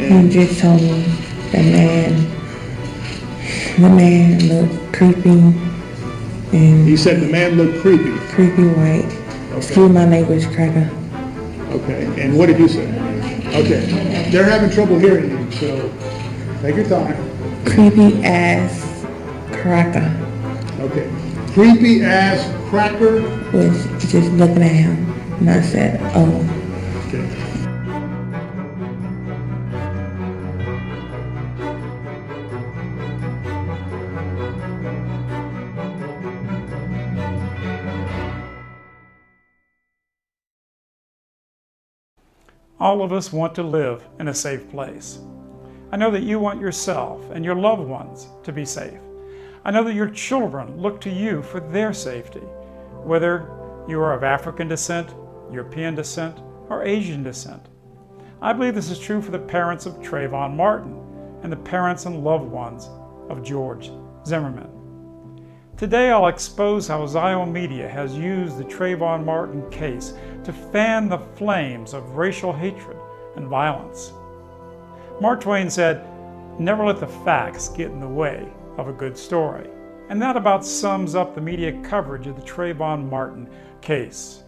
He just told me the man looked creepy and He said the man looked creepy. creepy white. Okay. Excuse my language, cracker. Okay, and what did you say? Okay, they're having trouble hearing you, so take your time. Creepy ass cracker. Okay, creepy ass cracker. Was just looking at him, and I said, "Oh." Okay. All of us want to live in a safe place. I know that you want yourself and your loved ones to be safe. I know that your children look to you for their safety, whether you are of African descent, European descent, or Asian descent. I believe this is true for the parents of Trayvon Martin and the parents and loved ones of George Zimmerman. Today I'll expose how Zio Media has used the Trayvon Martin case to fan the flames of racial hatred and violence. Mark Twain said, "Never let the facts get in the way of a good story." And that about sums up the media coverage of the Trayvon Martin case.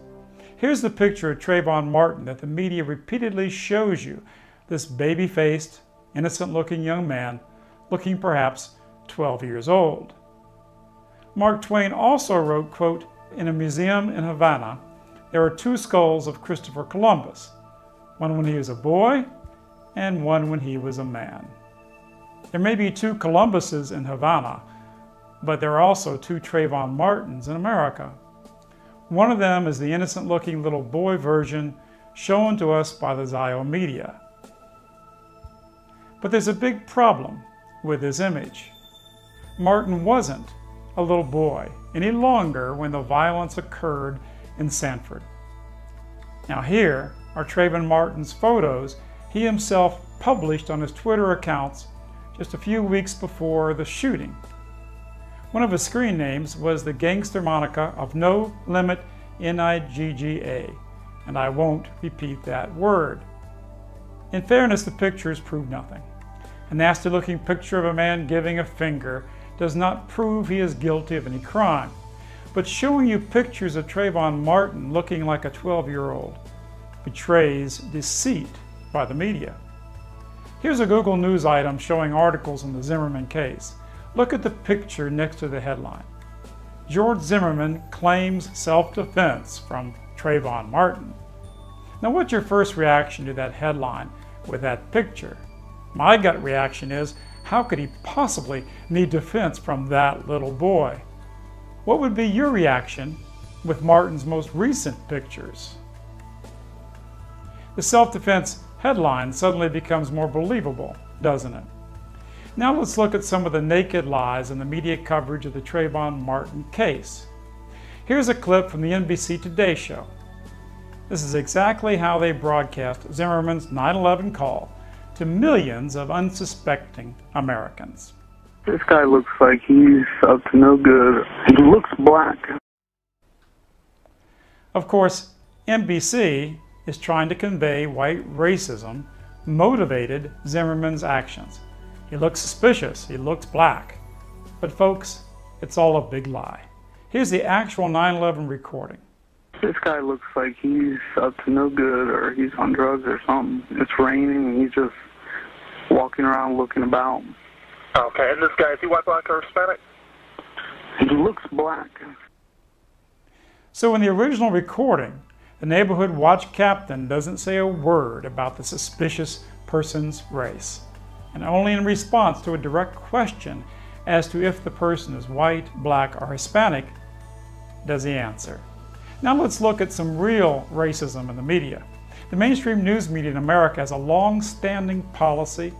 Here's the picture of Trayvon Martin that the media repeatedly shows you, this baby-faced, innocent-looking young man, looking perhaps 12 years old. Mark Twain also wrote, quote, "In a museum in Havana, there are two skulls of Christopher Columbus, one when he was a boy and one when he was a man." There may be two Columbuses in Havana, but there are also two Trayvon Martins in America. One of them is the innocent-looking little boy version shown to us by the Zio Media. But there's a big problem with this image. Martin wasn't a little boy any longer when the violence occurred in Sanford. Now here are Trayvon Martin's photos he himself published on his Twitter accounts just a few weeks before the shooting. One of his screen names was the gangster moniker of No Limit Nigga, and I won't repeat that word. In fairness, the pictures prove nothing. A nasty-looking picture of a man giving a finger does not prove he is guilty of any crime. But showing you pictures of Trayvon Martin looking like a 12-year-old betrays deceit by the media. Here's a Google News item showing articles on the Zimmerman case. Look at the picture next to the headline. George Zimmerman claims self-defense from Trayvon Martin. Now, what's your first reaction to that headline with that picture? My gut reaction is, how could he possibly need defense from that little boy? What would be your reaction with Martin's most recent pictures? The self-defense headline suddenly becomes more believable, doesn't it? Now let's look at some of the naked lies in the media coverage of the Trayvon Martin case. Here's a clip from the NBC Today show. This is exactly how they broadcast Zimmerman's 9/11 call to millions of unsuspecting Americans. This guy looks like he's up to no good. He looks black. Of course, NBC is trying to convey white racism motivated Zimmerman's actions. He looks suspicious, he looks black. But folks, it's all a big lie. Here's the actual 9/11 recording. This guy looks like he's up to no good, or he's on drugs or something. It's raining and he's just walking around looking about. Okay, and this guy, is he white, black, or Hispanic? He looks black. So in the original recording, the neighborhood watch captain doesn't say a word about the suspicious person's race. And only in response to a direct question as to if the person is white, black, or Hispanic does he answer. Now let's look at some real racism in the media. The mainstream news media in America has a long-standing policy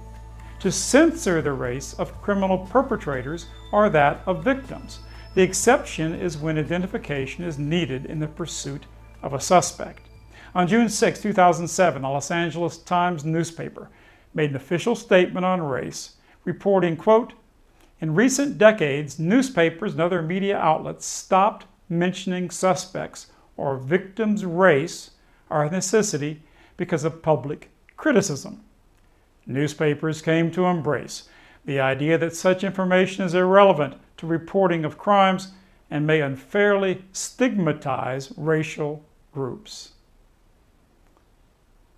to censor the race of criminal perpetrators or that of victims. The exception is when identification is needed in the pursuit of a suspect. On June 6, 2007, the Los Angeles Times newspaper made an official statement on race, reporting, quote, "In recent decades, newspapers and other media outlets stopped mentioning suspects or victims' race or ethnicity because of public criticism. Newspapers came to embrace the idea that such information is irrelevant to reporting of crimes and may unfairly stigmatize racial groups.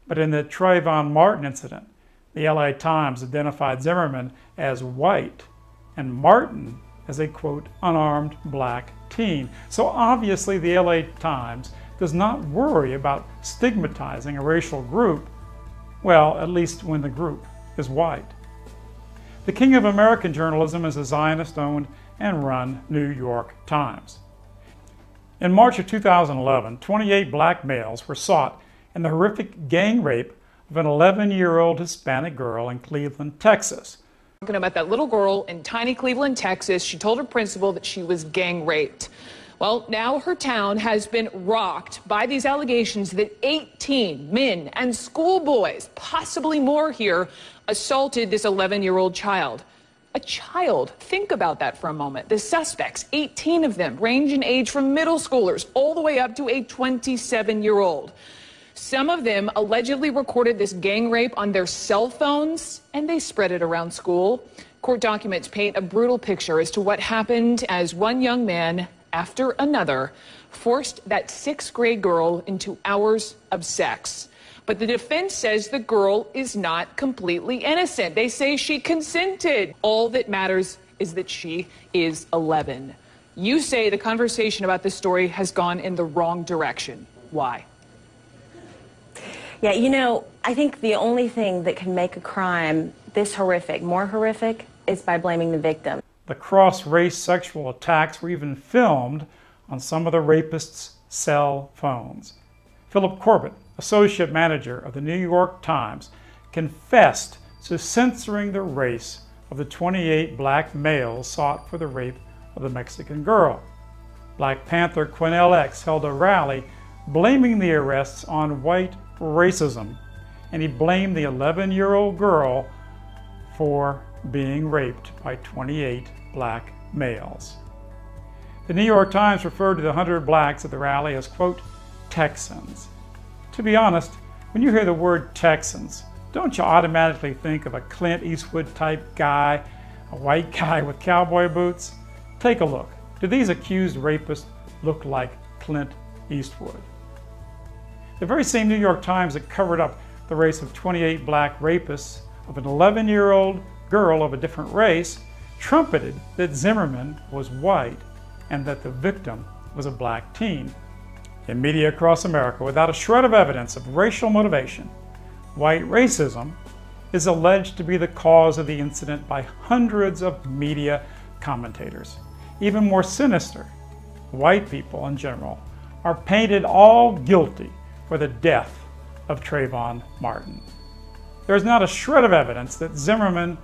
But in the Trayvon Martin incident, the LA Times identified Zimmerman as white and Martin as a, quote, unarmed black teen. So obviously the LA Times does not worry about stigmatizing a racial group, well, at least when the group is white. The king of American journalism is the Zionist-owned and run New York Times. In March of 2011, 28 black males were sought in the horrific gang rape of an 11-year-old Hispanic girl in Cleveland, Texas. Talking about that little girl in tiny Cleveland, Texas. She told her principal that she was gang raped. Well, now her town has been rocked by these allegations that 18 men and schoolboys, possibly more here, assaulted this 11-year-old child. A child. Think about that for a moment. The suspects, 18 of them, range in age from middle schoolers all the way up to a 27-year-old. Some of them allegedly recorded this gang rape on their cell phones, and they spread it around school. Court documents paint a brutal picture as to what happened as one young man, after another, forced that sixth-grade girl into hours of sex. But the defense says the girl is not completely innocent. They say she consented. All that matters is that she is 11. You say the conversation about this story has gone in the wrong direction. Why? Yeah, you know, I think the only thing that can make a crime this horrific, more horrific, is by blaming the victim. The cross-race sexual attacks were even filmed on some of the rapists' cell phones. Philip Corbett, associate manager of the New York Times, confessed to censoring the race of the 28 black males sought for the rape of the Mexican girl. Black Panther Quinn X held a rally blaming the arrests on white racism, and he blamed the 11-year-old girl for being raped by 28 black males. The New York Times referred to the 100 blacks at the rally as, quote, Texans. To be honest, when you hear the word Texans, don't you automatically think of a Clint Eastwood type guy, a white guy with cowboy boots? Take a look. Do these accused rapists look like Clint Eastwood? The very same New York Times that covered up the race of 28 black rapists of an 11-year-old girl of a different race trumpeted that Zimmerman was white and that the victim was a black teen. In media across America, without a shred of evidence of racial motivation, white racism is alleged to be the cause of the incident by hundreds of media commentators. Even more sinister, white people in general are painted all guilty for the death of Trayvon Martin. There is not a shred of evidence that Zimmerman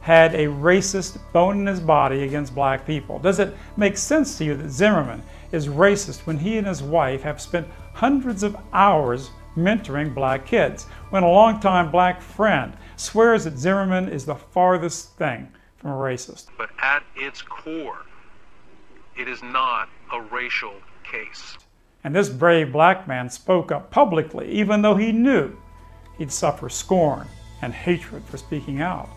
had a racist bone in his body against black people. Does it make sense to you that Zimmerman is racist when he and his wife have spent hundreds of hours mentoring black kids, when a longtime black friend swears that Zimmerman is the farthest thing from a racist? But at its core, it is not a racial case. And this brave black man spoke up publicly, even though he knew he'd suffer scorn and hatred for speaking out.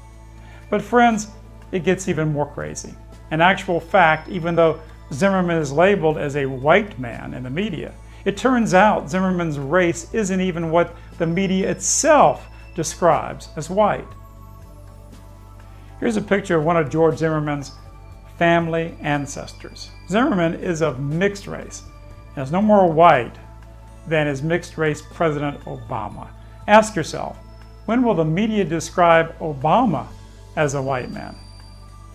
But friends, it gets even more crazy. In actual fact, even though Zimmerman is labeled as a white man in the media, it turns out Zimmerman's race isn't even what the media itself describes as white. Here's a picture of one of George Zimmerman's family ancestors. Zimmerman is of mixed race and is no more white than his mixed race President Obama. Ask yourself, when will the media describe Obama as a white man?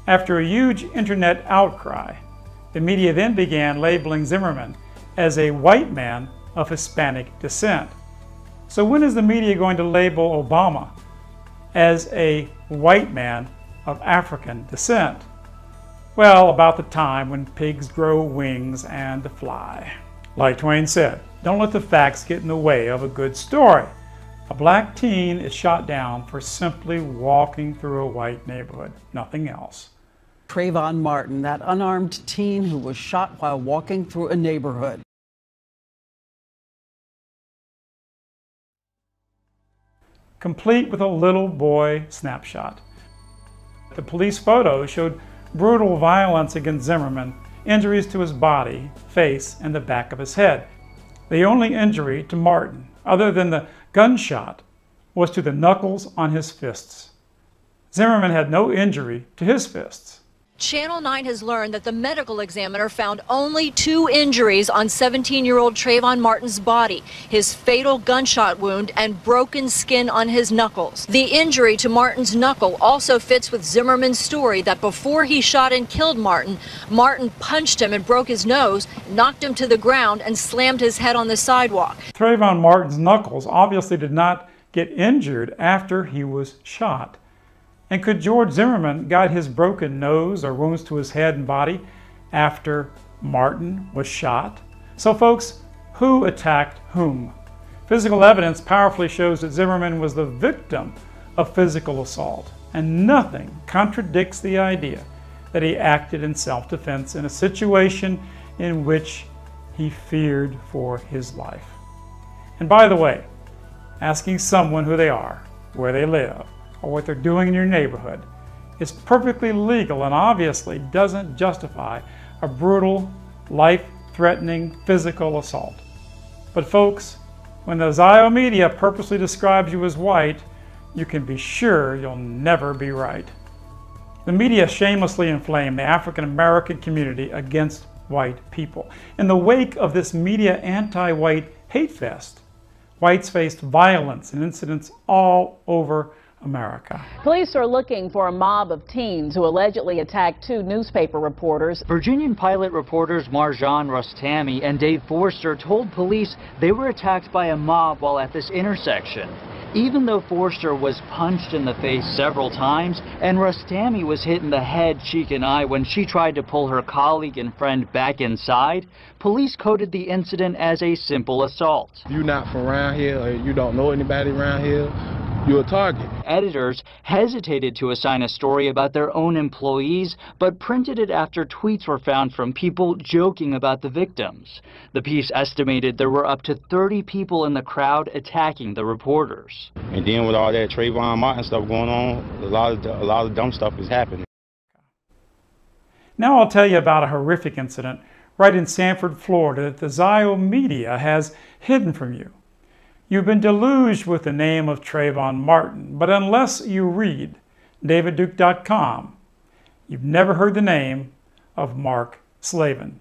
After a huge internet outcry, the media then began labeling Zimmerman as a white man of Hispanic descent. So when is the media going to label Obama as a white man of African descent? Well, about the time when pigs grow wings and fly. Like Twain said, don't let the facts get in the way of a good story. A black teen is shot down for simply walking through a white neighborhood, nothing else. Trayvon Martin, that unarmed teen who was shot while walking through a neighborhood. complete with a little boy snapshot. The police photos showed brutal violence against Zimmerman, injuries to his body, face, and the back of his head. The only injury to Martin, other than the gunshot, was to the knuckles on his fists. Zimmerman had no injury to his fists. Channel 9 has learned that the medical examiner found only 2 injuries on 17-year-old Trayvon Martin's body, his fatal gunshot wound and broken skin on his knuckles. The injury to Martin's knuckle also fits with Zimmerman's story that before he shot and killed Martin, Martin punched him and broke his nose, knocked him to the ground, and slammed his head on the sidewalk. Trayvon Martin's knuckles obviously did not get injured after he was shot. And could George Zimmerman guide his broken nose or wounds to his head and body after Martin was shot? So folks, who attacked whom? Physical evidence powerfully shows that Zimmerman was the victim of physical assault, and nothing contradicts the idea that he acted in self-defense in a situation in which he feared for his life. And by the way, asking someone who they are, where they live, or what they're doing in your neighborhood is perfectly legal and obviously doesn't justify a brutal, life-threatening physical assault. But folks, when the Zio media purposely describes you as white, you can be sure you'll never be right. The media shamelessly inflame the African American community against white people. In the wake of this media anti-white hate fest, whites faced violence and incidents all over America. Police are looking for a mob of teens who allegedly attacked 2 newspaper reporters. Virginian Pilot reporters Marjan Rustami and Dave Forster told police they were attacked by a mob while at this intersection. Even though Forster was punched in the face several times and Rustami was hit in the head, cheek, and eye when she tried to pull her colleague and friend back inside, police coded the incident as a simple assault. You're not from around here or you don't know anybody around here, you're a target. Editors hesitated to assign a story about their own employees, but printed it after tweets were found from people joking about the victims. The piece estimated there were up to 30 people in the crowd attacking the reporters. And then with all that Trayvon Martin stuff going on, a lot of dumb stuff is happening. Now I'll tell you about a horrific incident right in Sanford, Florida that the Zio media has hidden from you. You've been deluged with the name of Trayvon Martin, but unless you read davidduke.com, you've never heard the name of Mark Slavin.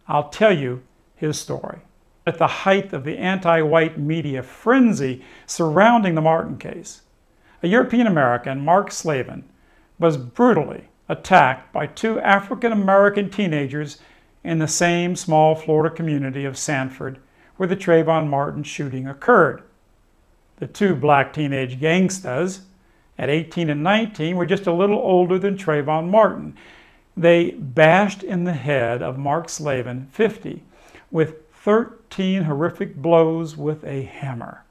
I'll tell you his story. At the height of the anti-white media frenzy surrounding the Martin case, a European-American, Mark Slavin, was brutally attacked by 2 African-American teenagers in the same small Florida community of Sanford, where the Trayvon Martin shooting occurred. The 2 black teenage gangsters, at 18 and 19, were just a little older than Trayvon Martin. They bashed in the head of Mark Slavin, 50, with 13 horrific blows with a hammer.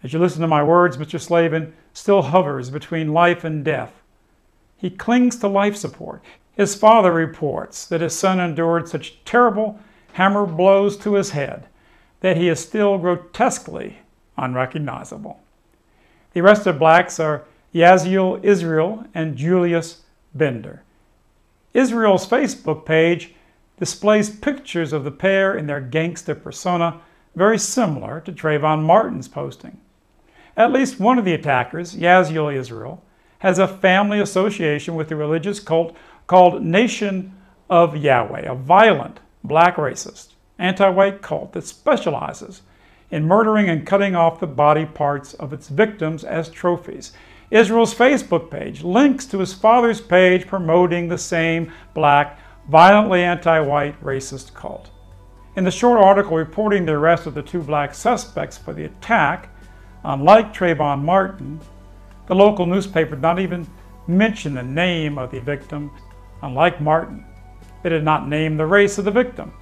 As you listen to my words, Mr. Slavin still hovers between life and death. He clings to life support. His father reports that his son endured such terrible hammer blows to his head that he is still grotesquely unrecognizable. The arrested blacks are Yaziel Israel and Julius Bender. Israel's Facebook page displays pictures of the pair in their gangster persona, very similar to Trayvon Martin's posting. At least one of the attackers, Yaziel Israel, has a family association with the religious cult called Nation of Yahweh, a violent, black racist, anti-white cult that specializes in murdering and cutting off the body parts of its victims as trophies. Israel's Facebook page links to his father's page promoting the same black, violently anti-white racist cult. In the short article reporting the arrest of the 2 black suspects for the attack, unlike Trayvon Martin, the local newspaper did not even mention the name of the victim. Unlike Martin, they did not name the race of the victim.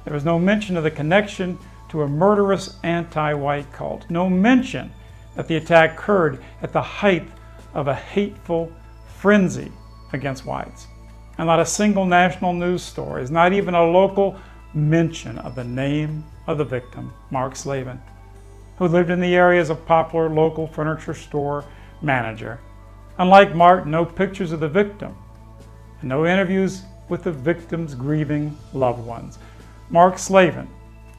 There was no mention of the connection to a murderous anti-white cult. No mention that the attack occurred at the height of a hateful frenzy against whites. And not a single national news story, is not even a local mention of the name of the victim, Mark Slavin. who lived in the area as a popular local furniture store manager. Unlike Martin, no pictures of the victim and no interviews with the victim's grieving loved ones. Mark Slavin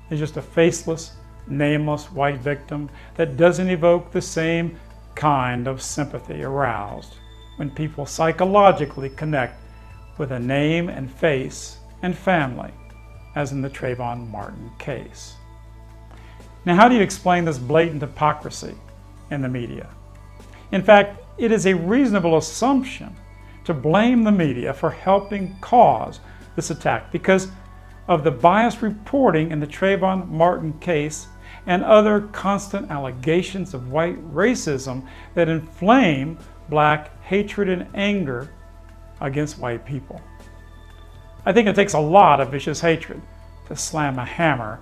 is just a faceless, nameless white victim that doesn't evoke the same kind of sympathy aroused when people psychologically connect with a name and face and family, as in the Trayvon Martin case. Now, how do you explain this blatant hypocrisy in the media? In fact, it is a reasonable assumption to blame the media for helping cause this attack because of the biased reporting in the Trayvon Martin case and other constant allegations of white racism that inflame black hatred and anger against white people. I think it takes a lot of vicious hatred to slam a hammer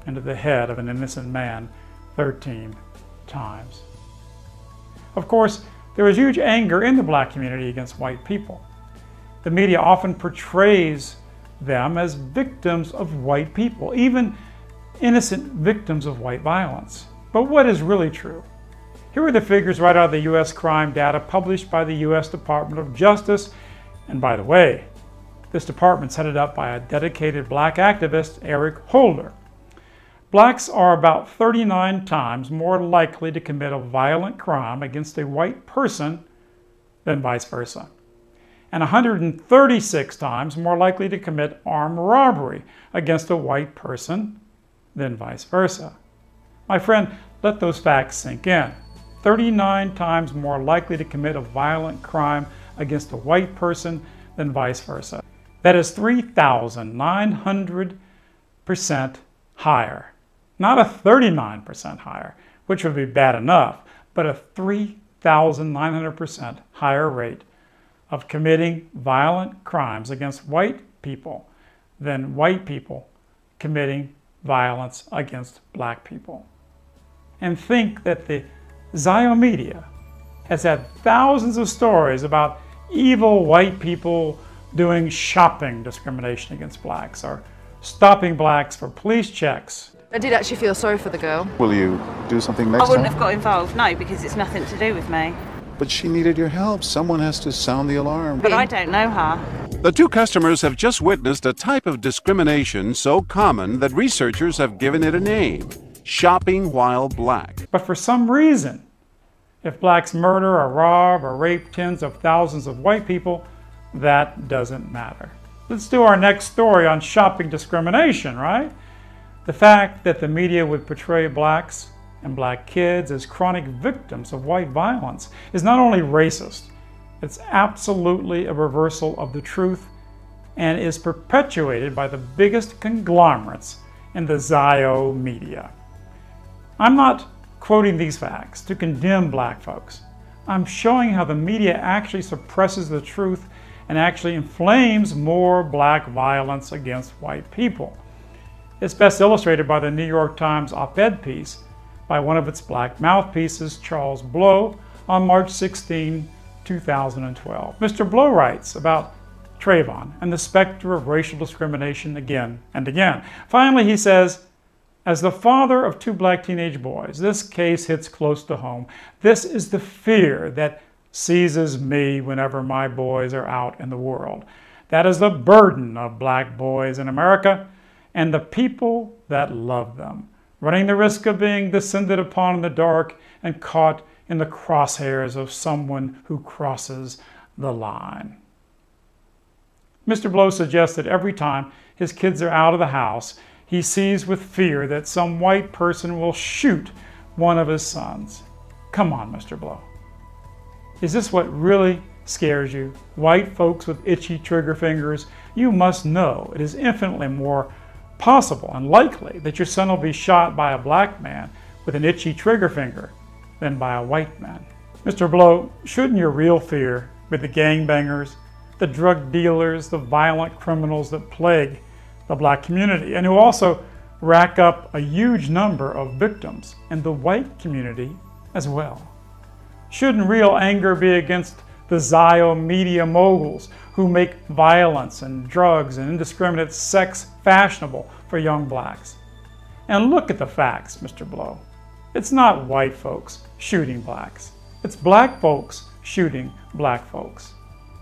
into the head of an innocent man 13 times. Of course, there is huge anger in the black community against white people. The media often portrays them as victims of white people, even innocent victims of white violence. But what is really true? Here are the figures right out of the U.S. crime data published by the U.S. Department of Justice. And by the way, this department's headed up by a dedicated black activist, Eric Holder. Blacks are about 39 times more likely to commit a violent crime against a white person than vice versa, and 136 times more likely to commit armed robbery against a white person than vice versa. My friend, let those facts sink in. 39 times more likely to commit a violent crime against a white person than vice versa. That is 3,900% higher. Not a 39% higher, which would be bad enough, but a 3,900% higher rate of committing violent crimes against white people than white people committing violence against black people. And think that the Zio media has had thousands of stories about evil white people doing shopping discrimination against blacks or stopping blacks for police checks. I did actually feel sorry for the girl. Will you do something next time? I wouldn't have got involved, no, because it's nothing to do with me. But she needed your help. Someone has to sound the alarm. But I don't know her. The two customers have just witnessed a type of discrimination so common that researchers have given it a name: shopping while black. But for some reason, if blacks murder or rob or rape tens of thousands of white people, that doesn't matter. Let's do our next story on shopping discrimination, right? The fact that the media would portray blacks and black kids as chronic victims of white violence is not only racist, it's absolutely a reversal of the truth and is perpetuated by the biggest conglomerates in the Zio media. I'm not quoting these facts to condemn black folks. I'm showing how the media actually suppresses the truth and actually inflames more black violence against white people. It's best illustrated by the New York Times op-ed piece by one of its black mouthpieces, Charles Blow, on March 16, 2012. Mr. Blow writes about Trayvon and the specter of racial discrimination again and again. Finally, he says, as the father of two black teenage boys, this case hits close to home. This is the fear that seizes me whenever my boys are out in the world. That is the burden of black boys in America and the people that love them, running the risk of being descended upon in the dark and caught in the crosshairs of someone who crosses the line. Mr. Blow suggests that every time his kids are out of the house, he sees with fear that some white person will shoot one of his sons. Come on, Mr. Blow. Is this what really scares you? White folks with itchy trigger fingers? You must know it is infinitely more possible and likely that your son will be shot by a black man with an itchy trigger finger than by a white man. Mr. Blow, shouldn't your real fear be the gangbangers, the drug dealers, the violent criminals that plague the black community and who also rack up a huge number of victims in the white community as well? Shouldn't real anger be against the Zio media moguls who make violence and drugs and indiscriminate sex fashionable for young blacks? And look at the facts, Mr. Blow. It's not white folks shooting blacks. It's black folks shooting black folks.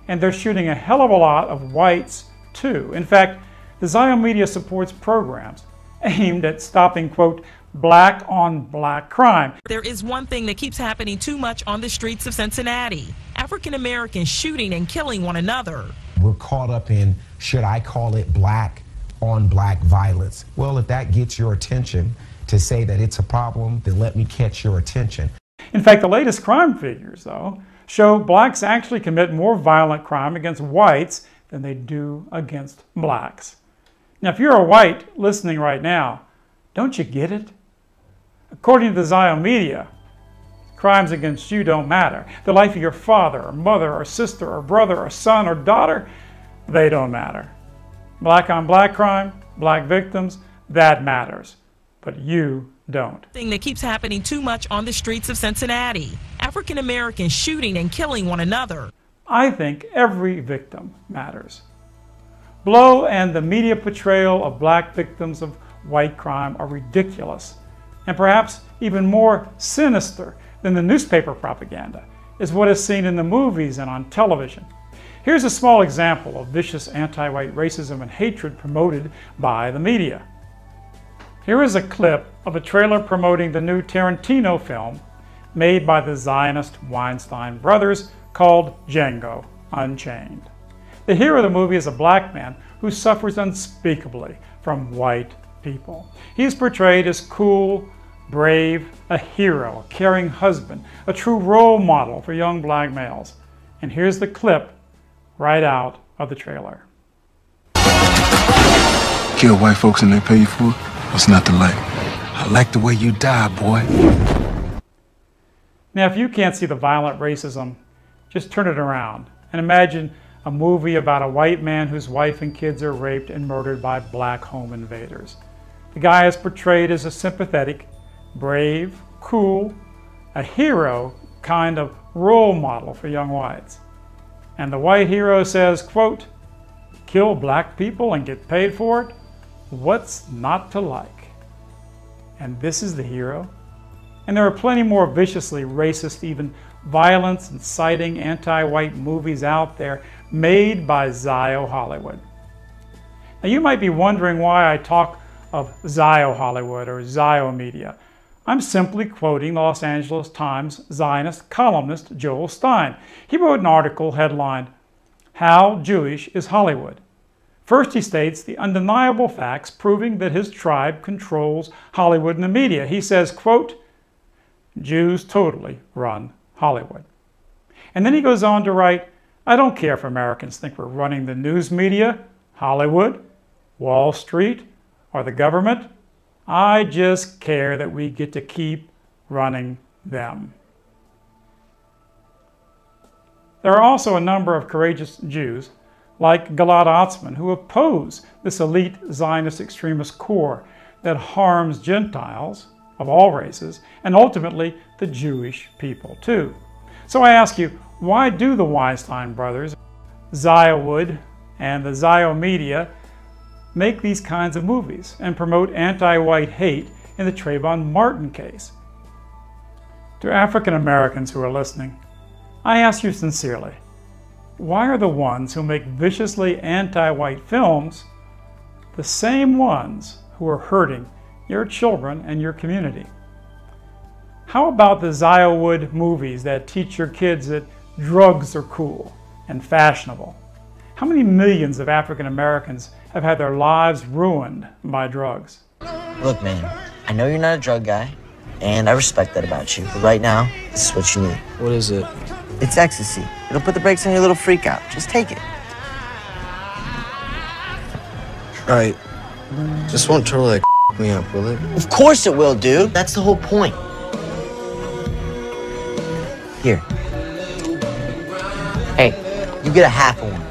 And they're shooting a hell of a lot of whites too. In fact, the Zion media supports programs aimed at stopping, quote, black on black crime. There is one thing that keeps happening too much on the streets of Cincinnati. African Americans shooting and killing one another. We're caught up in, should I call it black on black violence? Well, if that gets your attention to say that it's a problem, then let me catch your attention. In fact, the latest crime figures, though, show blacks actually commit more violent crime against whites than they do against blacks. Now, if you're a white listening right now, don't you get it? According to the Zion media, crimes against you don't matter. The life of your father or mother or sister or brother or son or daughter, they don't matter. Black on black crime, black victims, that matters. But you don't. Thing that keeps happening too much on the streets of Cincinnati. African Americans shooting and killing one another. I think every victim matters. Blow and the media portrayal of black victims of white crime are ridiculous, and perhaps even more sinister than the newspaper propaganda is what is seen in the movies and on television. Here's a small example of vicious anti-white racism and hatred promoted by the media. Here is a clip of a trailer promoting the new Tarantino film made by the Zionist Weinstein brothers called Django Unchained. The hero of the movie is a black man who suffers unspeakably from white people. He is portrayed as cool, brave, a hero, a caring husband, a true role model for young black males. And here's the clip right out of the trailer. Kill white folks and they pay you for it? What's not to like? I like the way you die, boy. Now, if you can't see the violent racism, just turn it around and imagine a movie about a white man whose wife and kids are raped and murdered by black home invaders. The guy is portrayed as a sympathetic, brave, cool, a hero kind of role model for young whites. And the white hero says, quote, kill black people and get paid for it? What's not to like? And this is the hero? And there are plenty more viciously racist, even violence-inciting anti-white movies out there made by Zio Hollywood. Now you might be wondering why I talk of Zio Hollywood or Zio Media. I'm simply quoting the Los Angeles Times Zionist columnist Joel Stein. He wrote an article headlined, How Jewish is Hollywood? First, he states the undeniable facts proving that his tribe controls Hollywood and the media. He says, quote, Jews totally run Hollywood. And then he goes on to write, I don't care if Americans think we're running the news media, Hollywood, Wall Street, or the government. I just care that we get to keep running them. There are also a number of courageous Jews like Gilad Atzmon, who oppose this elite Zionist extremist core that harms Gentiles of all races and ultimately the Jewish people too. So I ask you, why do the Weinstein brothers, Ziowood, and the Zio media make these kinds of movies and promote anti-white hate in the Trayvon Martin case? To African Americans who are listening, I ask you sincerely, why are the ones who make viciously anti-white films the same ones who are hurting your children and your community? How about the Ziowood movies that teach your kids that drugs are cool and fashionable? How many millions of African Americans have had their lives ruined by drugs? Look, man, I know you're not a drug guy, and I respect that about you, but right now, this is what you need. What is it? It's ecstasy. It'll put the brakes on your little freak out. Just take it. All right. Just won't totally me up, will it? Of course it will, dude. That's the whole point. Here. Hey, you get a half of one.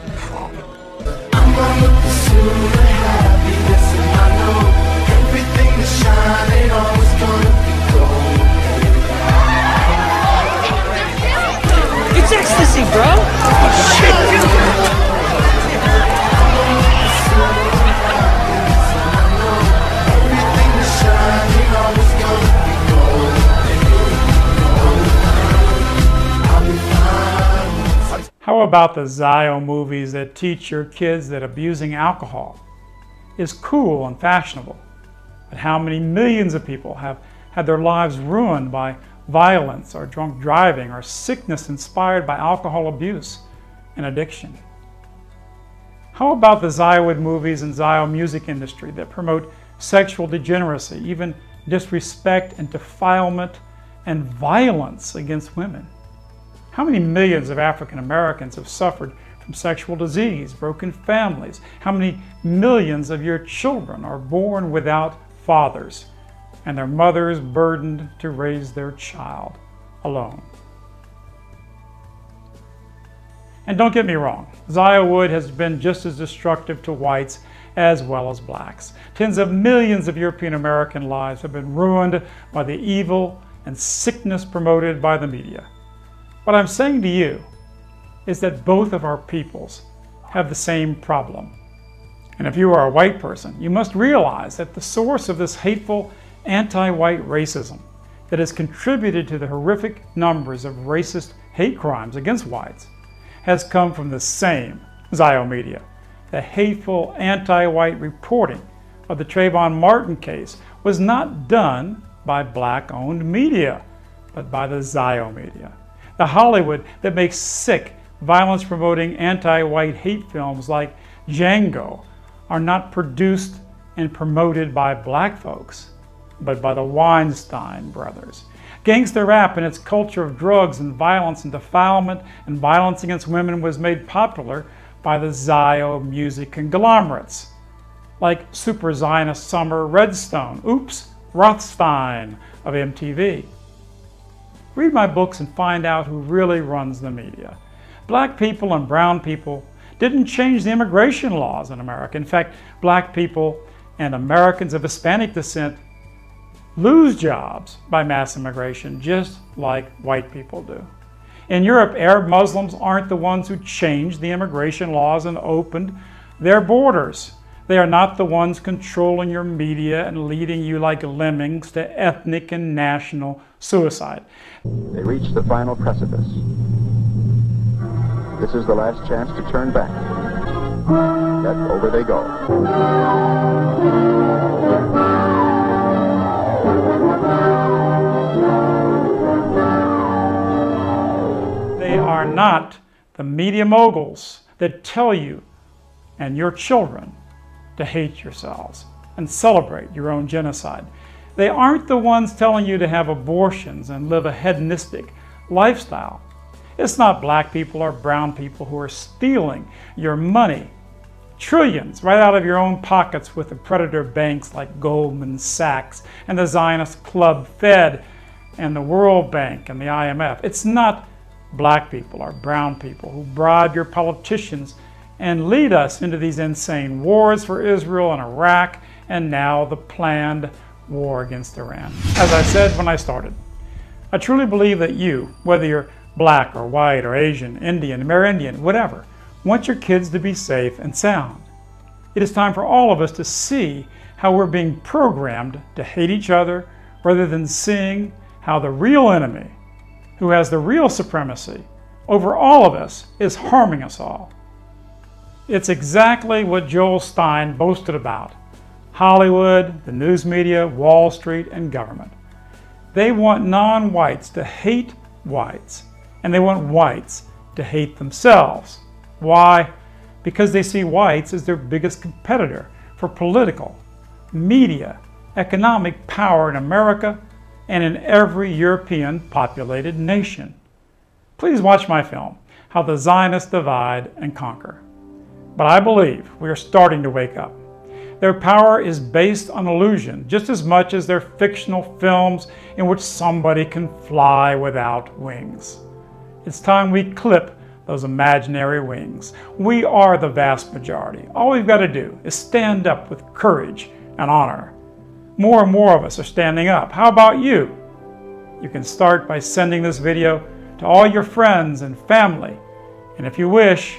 It's ecstasy, bro! about the Zio movies that teach your kids that abusing alcohol is cool and fashionable? But how many millions of people have had their lives ruined by violence or drunk driving or sickness inspired by alcohol abuse and addiction? How about the Ziowood movies and Zio music industry that promote sexual degeneracy, even disrespect and defilement and violence against women? How many millions of African Americans have suffered from sexual disease, broken families? How many millions of your children are born without fathers and their mothers burdened to raise their child alone? And don't get me wrong, Ziowood has been just as destructive to whites as well as blacks. Tens of millions of European American lives have been ruined by the evil and sickness promoted by the media. What I'm saying to you is that both of our peoples have the same problem. And if you are a white person, you must realize that the source of this hateful anti-white racism that has contributed to the horrific numbers of racist hate crimes against whites has come from the same Zio media. The hateful anti-white reporting of the Trayvon Martin case was not done by black-owned media, but by the Zio media. The Hollywood that makes sick, violence-promoting anti-white hate films like Django are not produced and promoted by black folks, but by the Weinstein brothers. Gangster rap and its culture of drugs and violence and defilement and violence against women was made popular by the Zio music conglomerates, like Super Zionist Summer Redstone, Rothstein of MTV. Read my books and find out who really runs the media. Black people and brown people didn't change the immigration laws in America. In fact, black people and Americans of Hispanic descent lose jobs by mass immigration, just like white people do. In Europe, Arab Muslims aren't the ones who changed the immigration laws and opened their borders. They are not the ones controlling your media and leading you like lemmings to ethnic and national suicide. They reach the final precipice. This is the last chance to turn back. Yet over they go. They are not the media moguls that tell you and your children to hate yourselves and celebrate your own genocide. They aren't the ones telling you to have abortions and live a hedonistic lifestyle. It's not black people or brown people who are stealing your money, trillions, right out of your own pockets with the predator banks like Goldman Sachs and the Zionist Club Fed and the World Bank and the IMF. It's not black people or brown people who bribe your politicians and lead us into these insane wars for Israel and Iraq, and now the planned war against Iran. As I said when I started, I truly believe that you, whether you're black or white or Asian, Indian, Amerindian, whatever, want your kids to be safe and sound. It is time for all of us to see how we're being programmed to hate each other rather than seeing how the real enemy, who has the real supremacy over all of us, is harming us all. It's exactly what Joel Stein boasted about. Hollywood, the news media, Wall Street, and government. They want non-whites to hate whites, and they want whites to hate themselves. Why? Because they see whites as their biggest competitor for political, media, economic power in America and in every European populated nation. Please watch my film, How the Zionists Divide and Conquer. But I believe we are starting to wake up. Their power is based on illusion just as much as their fictional films in which somebody can fly without wings. It's time we clip those imaginary wings. We are the vast majority. All we've got to do is stand up with courage and honor. More and more of us are standing up. How about you? You can start by sending this video to all your friends and family. And if you wish,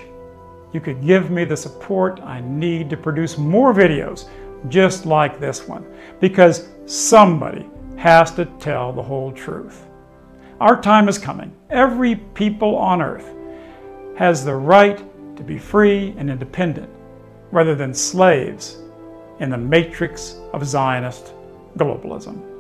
you could give me the support I need to produce more videos just like this one, because somebody has to tell the whole truth. Our time is coming. Every people on earth has the right to be free and independent, rather than slaves in the matrix of Zionist globalism.